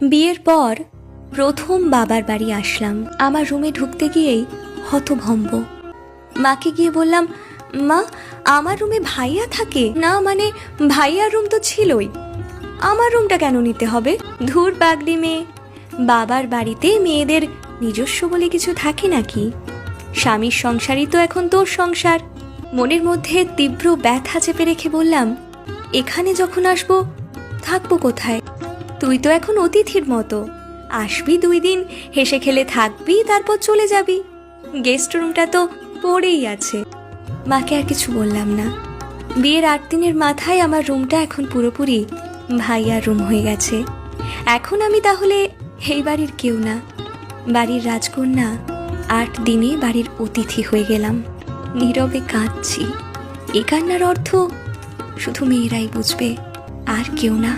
বিয়ের পর প্রথম বাবার বাড়ি আসলাম। আমার রুমে ঢুকতে গিয়েই হতভম্ব। মাকে গিয়ে বললাম, মা, আমার রুমে ভাইয়া থাকে না? মানে ভাইয়ার রুম তো ছিলই, আমার রুমটা কেন নিতে হবে? ধুর পাগলি মেয়ে, বাবার বাড়িতে মেয়েদের নিজস্ব বলে কিছু থাকে নাকি? স্বামীর সংসারই তো এখন তোর সংসার। মনের মধ্যে তীব্র ব্যথা চেপে রেখে বললাম, এখানে যখন আসবো থাকবো কোথায়? তুই তো এখন অতিথির মতো, আসবি 2 দিন, হেসে খেলে থাকবি, তারপর চলে যাবি। গেস্ট রুমটা তো পড়েই আছে। মাকে আর কিছু বললাম না। বিয়ের 8 দিনের মাথায় আমার রুমটা এখন পুরোপুরি ভাইয়ার রুম হয়ে গেছে। এখন আমি তাহলে এই বাড়ির কেউ না, বাড়ির রাজকন্যা। 8 দিনে বাড়ির অতিথি হয়ে গেলাম। নীরবে কাঁদছি। এ কান্নার অর্থ শুধু মেয়েরাই বুঝবে, আর কেউ না।